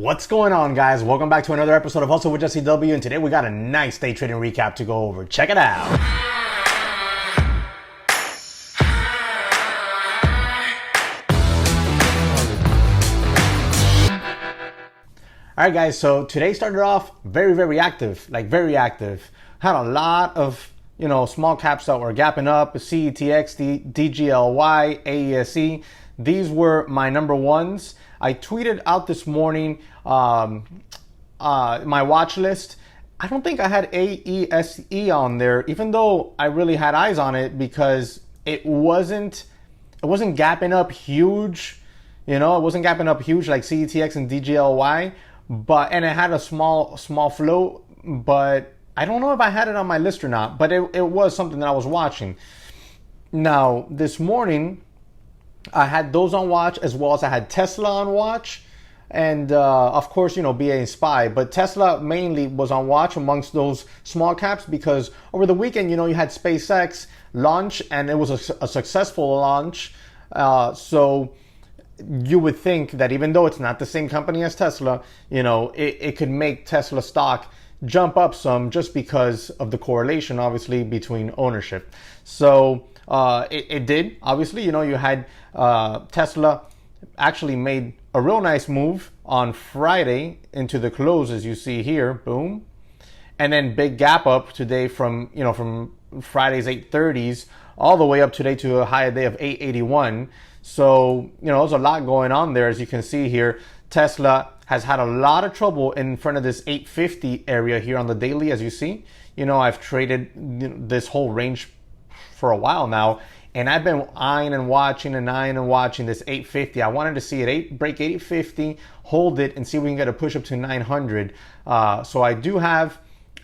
What's going on, guys? Welcome back to another episode of Hustle with JesseW, and today we got a nice day trading recap to go over. Check it out. All right, guys, so today started off very active, very active. Had a lot of, small caps that were gapping up, CETX, DGLY, AESE. These were my number ones. I tweeted out this morning my watch list. I don't think I had AESE on there, even though I really had eyes on it because it wasn't gapping up huge. It wasn't gapping up huge like CETX and DGLY, and it had a small float, but I don't know if I had it on my list or not, but it was something that I was watching. Now, this morning, I had those on watch, as well as I had Tesla on watch, and of course, BA and SPY. But Tesla mainly was on watch amongst those small caps because over the weekend, you had SpaceX launch, and it was a successful launch. So you would think that even though it's not the same company as Tesla, it could make Tesla stock jump up some just because of the correlation, obviously, between ownership. So it did. Obviously, you had Tesla actually made a real nice move on Friday into the close, as you see here, boom. And then big gap up today from Friday's 830s all the way up today to a higher day of 881. So, there's a lot going on there. As you can see here, Tesla has had a lot of trouble in front of this 850 area here on the daily, as you see. I've traded this whole range for a while now, and I've been eyeing and watching this 850. I wanted to see it break 850, hold it, and see if we can get a push up to 900. So I do have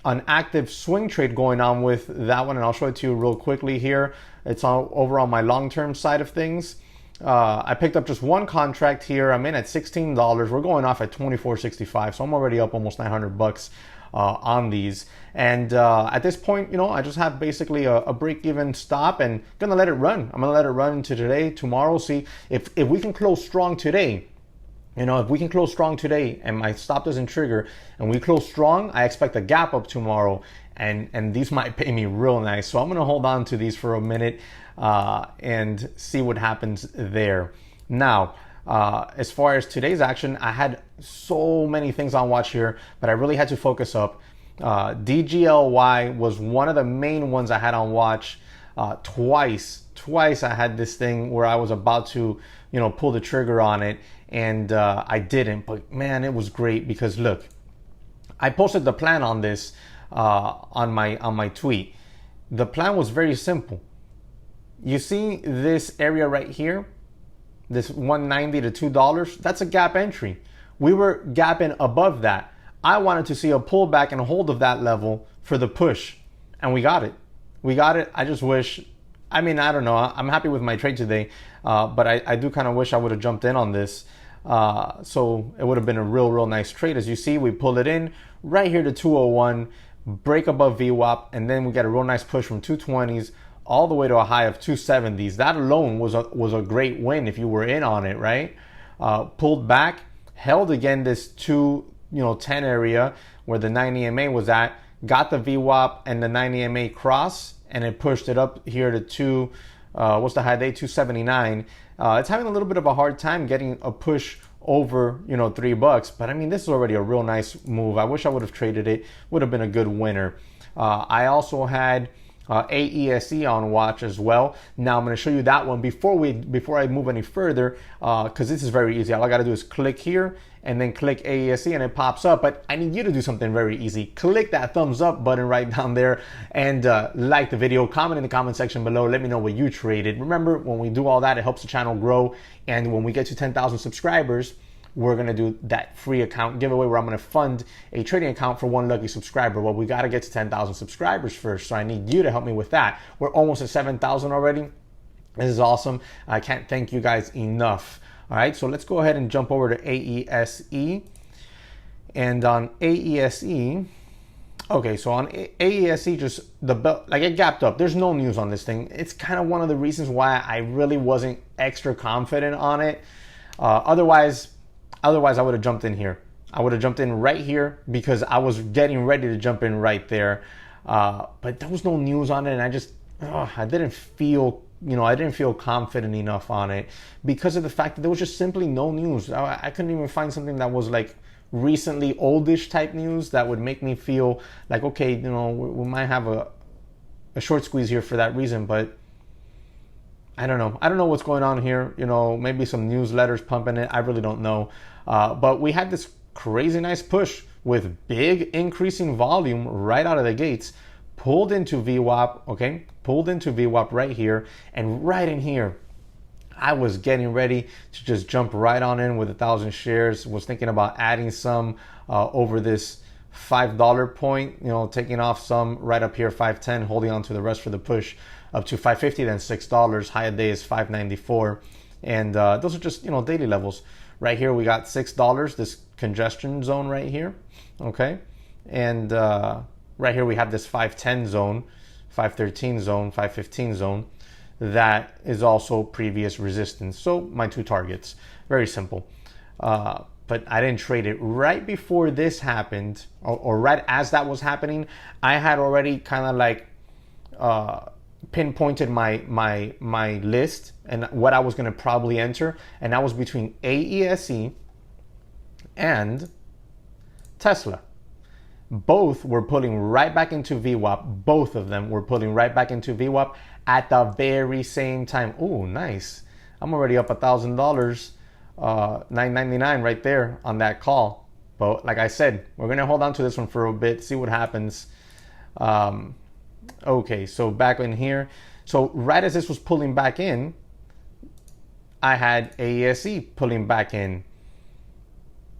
an active swing trade going on with that one, and I'll show it to you real quickly here. It's over on my long-term side of things. I picked up just one contract here. I'm in at $16. We're going off at $24.65, so I'm already up almost $900 on these. And at this point, I just have basically a break-even stop and gonna let it run. I'm gonna let it run into today, tomorrow. See if we can close strong today. If we can close strong today and my stop doesn't trigger and we close strong, I expect a gap up tomorrow, and these might pay me real nice. So I'm gonna hold on to these for a minute and see what happens there. Now, as far as today's action, I had so many things on watch here, but I really had to focus up. DGLY was one of the main ones I had on watch. Twice I had this thing where I was about to, pull the trigger on it, and I didn't. But man, it was great because look, I posted the plan on this on my tweet. The plan was very simple. You see this area right here, this $1.90 to $2, that's a gap entry. We were gapping above that. I wanted to see a pullback and a hold of that level for the push, and we got it. I just wish, I don't know, I'm happy with my trade today, but I do kind of wish I would have jumped in on this. So it would have been a real nice trade. As you see, we pull it in right here to 201, break above VWAP, and then we get a real nice push from 220s all the way to a high of 270s. That alone was a great win if you were in on it, right? Pulled back, held again this 210 area where the 9 EMA was at, got the VWAP and the 9 EMA cross, and it pushed it up here to what's the high day? 279. It's having a little bit of a hard time getting a push over $3, but this is already a real nice move. I wish I would have traded it. Would have been a good winner. I also had AESE on watch as well. Now I'm going to show you that one before I move any further, because this is very easy. All I got to do is click here and then click AESE and it pops up. But I need you to do something very easy. Click that thumbs up button right down there and like the video. Comment in the comment section below. Let me know what you traded. Remember, when we do all that, it helps the channel grow. And when we get to 10,000 subscribers, we're going to do that free account giveaway where I'm going to fund a trading account for one lucky subscriber. Well, we got to get to 10,000 subscribers first, so I need you to help me with that. We're almost at 7,000 already. This is awesome. I can't thank you guys enough. All right, so let's go ahead and jump over to AESE. And on AESE, okay, so on AESE, just the belt, like it gapped up. There's no news on this thing. It's kind of one of the reasons why I really wasn't extra confident on it. Otherwise I would have jumped in here. I would have jumped in right here because I was getting ready to jump in right there. But there was no news on it, and I didn't feel, I didn't feel confident enough on it because of the fact that there was just simply no news. I couldn't even find something that was like recently oldish type news that would make me feel like, okay, we might have a short squeeze here for that reason. But I don't know what's going on here. Maybe some newsletters pumping it. I really don't know. But we had this crazy nice push with big increasing volume right out of the gates, pulled into VWAP, okay? Pulled into VWAP right here, and right in here, I was getting ready to just jump right on in with 1,000 shares. Was thinking about adding some over this $5 point, taking off some right up here, 510, holding on to the rest for the push up to 550, then $6. High day is 594. And those are just, daily levels. Right here, we got $6, this congestion zone right here, okay? And right here, we have this 510 zone, 513 zone, 515 zone. That is also previous resistance. So my two targets, very simple. But I didn't trade it. Right before this happened, or right as that was happening, I had already kind of like pinpointed my list and what I was going to probably enter, and that was between AESE and Tesla. Both were pulling right back into VWAP. Both of them were pulling right back into VWAP at the very same time. Oh, nice. I'm already up $1,000, $9.99 right there on that call. But like I said, we're going to hold on to this one for a bit, see what happens. Okay, so back in here. So right as this was pulling back in, I had AESE pulling back in.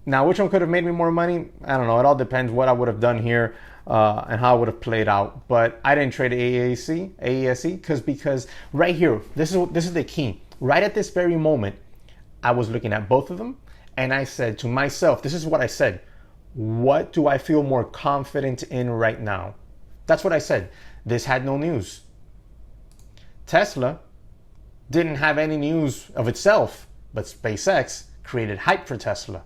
Now, which one could have made me more money? I don't know. It all depends what I would have done here and how it would have played out. But I didn't trade AESE because right here, this is the key. Right at this very moment, I was looking at both of them, and I said to myself, this is what I said: what do I feel more confident in right now? That's what I said. This had no news. Tesla didn't have any news of itself, but SpaceX created hype for Tesla.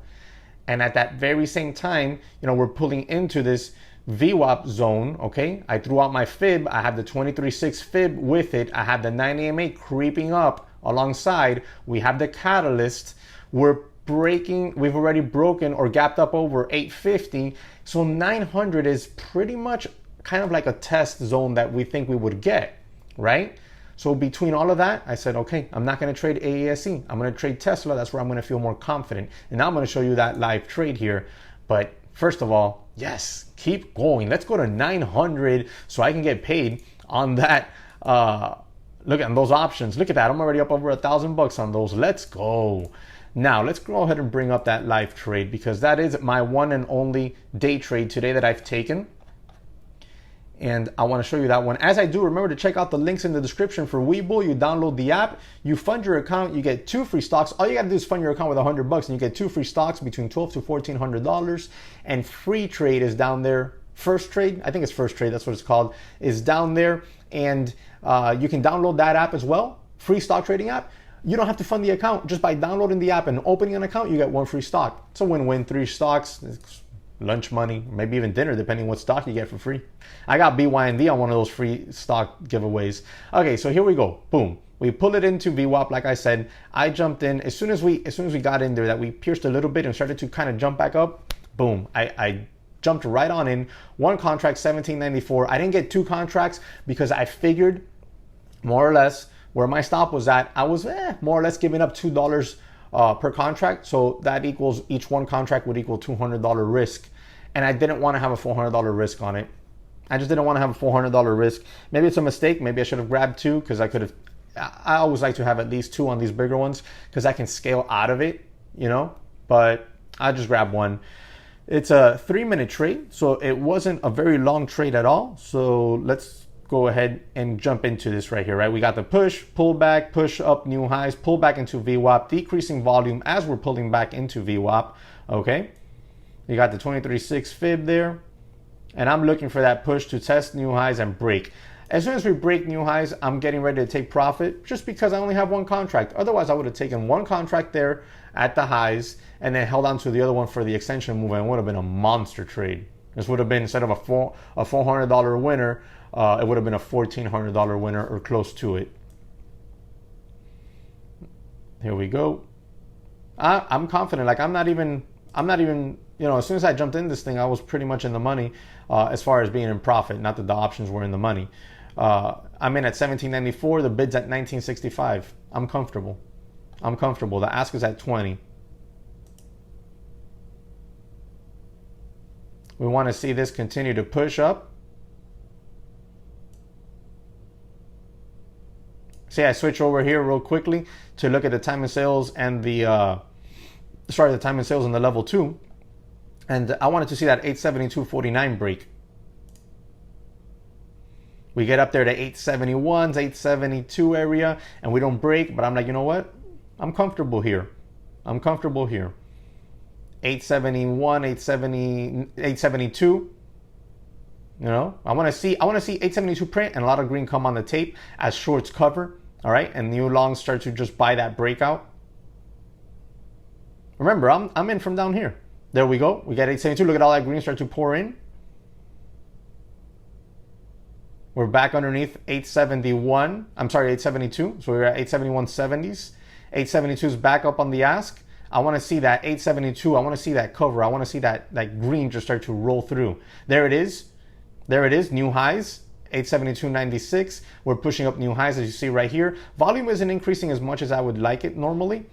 And at that very same time, we're pulling into this VWAP zone, okay? I threw out my fib. I have the 23.6 fib with it. I have the 9AMA creeping up alongside. We have the catalyst. We've already broken or gapped up over 850. So 900 is pretty much kind of like a test zone that we think we would get, right? So between all of that, I said, okay, I'm not going to trade AESE. I'm going to trade Tesla. That's where I'm going to feel more confident. And now I'm going to show you that live trade here. But first of all, yes, keep going. Let's go to 900 so I can get paid on that. Look at those options. Look at that. I'm already up over $1,000 on those. Let's go. Now, let's go ahead and bring up that live trade because that is my one and only day trade today that I've taken. And I want to show you that one. As I do, remember to check out the links in the description for Webull. You download the app, you fund your account, you get 2 free stocks. All you got to do is fund your account with $100 and you get 2 free stocks between $1,200 to $1,400. And free trade is down there. First trade, I think it's first trade, that's what it's called, is down there. And you can download that app as well. Free stock trading app. You don't have to fund the account. Just by downloading the app and opening an account, you get 1 free stock. It's a win-win, 3 stocks. It's lunch money, maybe even dinner, depending what stock you get for free. I got BYND on one of those free stock giveaways. Okay, so here we go. Boom. We pull it into VWAP, like I said. I jumped in as soon as we got in there, that we pierced a little bit and started to kind of jump back up. Boom. I jumped right on in. 1 contract, $17.94. I didn't get 2 contracts because I figured more or less where my stop was at. I was more or less giving up $2 per contract. So that equals each 1 contract would equal $200 risk. And I didn't want to have a $400 risk on it. I just didn't want to have a $400 risk. Maybe it's a mistake. Maybe I should have grabbed 2 because I always like to have at least 2 on these bigger ones because I can scale out of it, but I just grabbed 1. It's a 3-minute trade. So it wasn't a very long trade at all. So let's go ahead and jump into this right here, right? We got the push, pull back, push up new highs, pull back into VWAP, decreasing volume as we're pulling back into VWAP, okay? You got the 23.6 fib there, and I'm looking for that push to test new highs and break. As soon as we break new highs, I'm getting ready to take profit just because I only have one contract. Otherwise, I would have taken one contract there at the highs and then held on to the other one for the extension move, and it would have been a monster trade. This would have been, instead of a $400 winner, it would have been a $1,400 winner or close to it. Here we go. I'm confident. Like I'm not even, as soon as I jumped in this thing, I was pretty much in the money as far as being in profit. Not that the options were in the money. I'm in at 1794. The bid's at 1965. I'm comfortable. The ask is at 20. We want to see this continue to push up. See, I switch over here real quickly to look at the time and sales and the time and sales in the level 2. And I wanted to see that 872.49 break. We get up there to 871s, 872 area, and we don't break, but I'm like, you know what? I'm comfortable here. 871, 872. I want to see 872 print and a lot of green come on the tape as shorts cover. All right, and new longs start to just buy that breakout. Remember, I'm in from down here. There we go. We got 872. Look at all that green start to pour in. We're back underneath 871. I'm sorry, 872. So we're at 871.70s. 872 is back up on the ask. I want to see that 872. I want to see that cover. I want to see that green just start to roll through. There it is. New highs. 872.96. We're pushing up new highs, as you see right here. Volume isn't increasing as much as I would like it normally,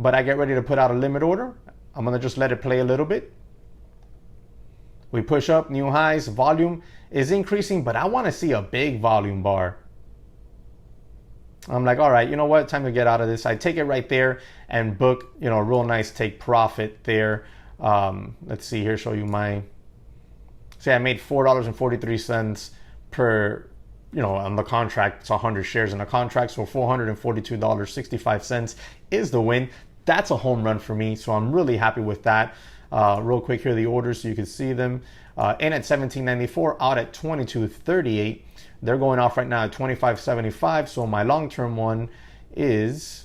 but I get ready to put out a limit order. I'm going to just let it play a little bit. We push up new highs. Volume is increasing, but I want to see a big volume bar. I'm like, all right, you know what? Time to get out of this. I take it right there and book, a real nice take profit there. Let's see here, show you my, say I made $4.43 per, on the contract. It's 100 shares in a contract, so $442.65 is the win. That's a home run for me, so I'm really happy with that. Real quick here, the orders so you can see them. In at 17.94, out at 22.38. They're going off right now at 25.75, so my long-term one is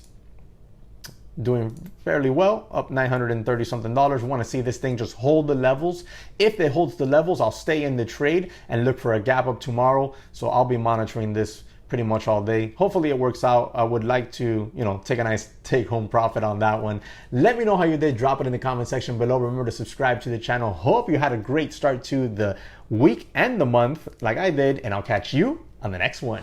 doing fairly well, up $930 something. Want to see this thing just hold the levels. If it holds the levels, I'll stay in the trade and look for a gap up tomorrow. So I'll be monitoring this pretty much all day. Hopefully it works out. I would like to, take a nice take home profit on that one. Let me know how you did. Drop it in the comment section below. Remember to subscribe to the channel. Hope you had a great start to the week and the month like I did, and I'll catch you on the next one.